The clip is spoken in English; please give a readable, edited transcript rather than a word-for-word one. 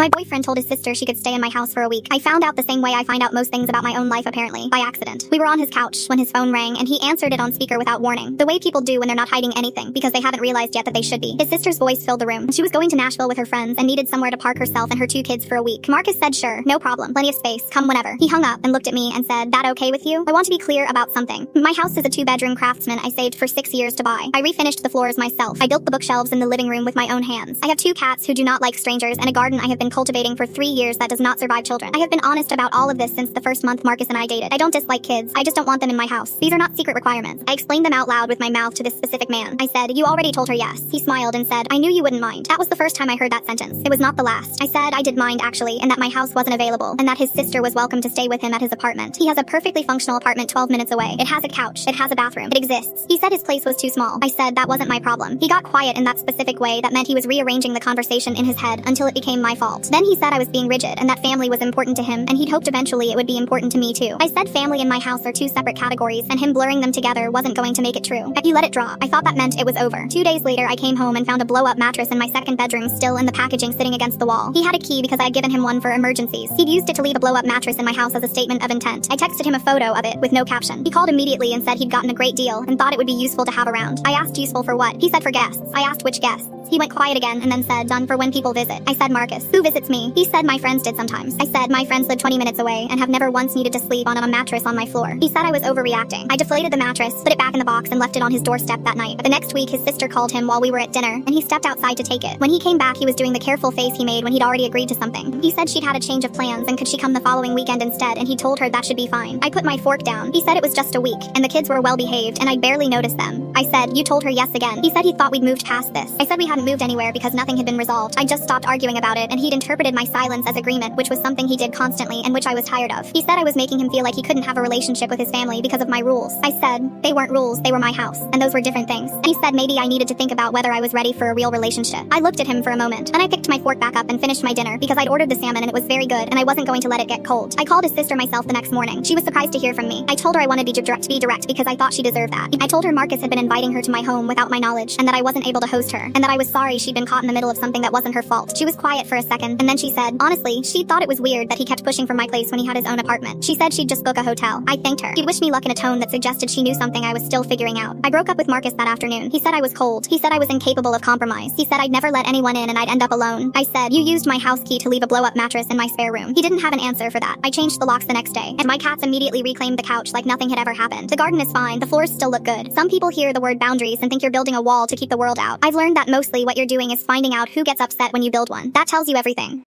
My boyfriend told his sister she could stay in my house for a week. I found out the same way I find out most things about my own life apparently, by accident. We were on his couch when his phone rang and he answered it on speaker without warning. The way people do when they're not hiding anything because they haven't realized yet that they should be. His sister's voice filled the room. She was going to Nashville with her friends and needed somewhere to park herself and her 2 kids for a week. Marcus said sure, no problem, plenty of space, come whenever. He hung up and looked at me and said, that okay with you? I want to be clear about something. My house is a 2-bedroom Craftsman I saved for 6 years to buy. I refinished the floors myself. I built the bookshelves in the living room with my own hands. I have 2 cats who do not like strangers and a garden I have been cultivating for 3 years that does not survive children. I have been honest about all of this since the first month Marcus and I dated. I don't dislike kids. I just don't want them in my house. These are not secret requirements. I explained them out loud with my mouth to this specific man. I said, you already told her yes. He smiled and said, I knew you wouldn't mind. That was the first time I heard that sentence. It was not the last. I said I did mind actually, and that my house wasn't available, and that his sister was welcome to stay with him at his apartment. He has a perfectly functional apartment 12 minutes away. It has a couch. It has a bathroom. It exists. He said his place was too small. I said that wasn't my problem. He got quiet in that specific way that meant he was rearranging the conversation in his head until it became my fault. Then he said I was being rigid and that family was important to him, and he'd hoped eventually it would be important to me too. I said family and my house are 2 separate categories, and him blurring them together wasn't going to make it true. He let it drop. I thought that meant it was over. 2 days later, I came home and found a blow-up mattress in my 2nd bedroom still in the packaging sitting against the wall. He had a key because I had given him one for emergencies. He'd used it to leave a blow-up mattress in my house as a statement of intent. I texted him a photo of it with no caption. He called immediately and said he'd gotten a great deal and thought it would be useful to have around. I asked useful for what? He said for guests. I asked which guests. He went quiet again and then said, done for when people visit. I said, Marcus, who visits me? He said my friends did sometimes. I said my friends live 20 minutes away and have never once needed to sleep on a mattress on my floor. He said I was overreacting. I deflated the mattress, put it back in the box, and left it on his doorstep that night. The next week, his sister called him while we were at dinner, and he stepped outside to take it. When he came back, he was doing the careful face he made when he'd already agreed to something. He said she'd had a change of plans and could she come the following weekend instead, and he told her that should be fine. I put my fork down. He said it was just a week, and the kids were well behaved, and I'd barely noticed them. I said, you told her yes again. He said he thought we'd moved past this. I said we hadn't moved anywhere because nothing had been resolved. I just stopped arguing about it, and he'd interpreted my silence as agreement, which was something he did constantly and which I was tired of. He said I was making him feel like he couldn't have a relationship with his family because of my rules. I said, they weren't rules, they were my house, and those were different things. And he said maybe I needed to think about whether I was ready for a real relationship. I looked at him for a moment, and I picked my fork back up and finished my dinner because I'd ordered the salmon and it was very good, and I wasn't going to let it get cold. I called his sister myself the next morning. She was surprised to hear from me. I told her I wanted to be direct because I thought she deserved that. I told her Marcus had been inviting her to my home without my knowledge, and that I wasn't able to host her, and that I was sorry she'd been caught in the middle of something that wasn't her fault. She was quiet for a second, and then she said, honestly, she thought it was weird that he kept pushing for my place when he had his own apartment. She said she'd just book a hotel. I thanked her. She'd wished me luck in a tone that suggested she knew something I was still figuring out. I broke up with Marcus that afternoon. He said I was cold. He said I was incapable of compromise. He said I'd never let anyone in and I'd end up alone. I said, you used my house key to leave a blow-up mattress in my spare room. He didn't have an answer for that. I changed the locks the next day, and my cats immediately reclaimed the couch like nothing had ever happened. The garden is fine. The floors still look good. Some people hear the word boundaries and think you're building a wall to keep the world out. I've learned that mostly what you're doing is finding out who gets upset when you build one. That tells you everything.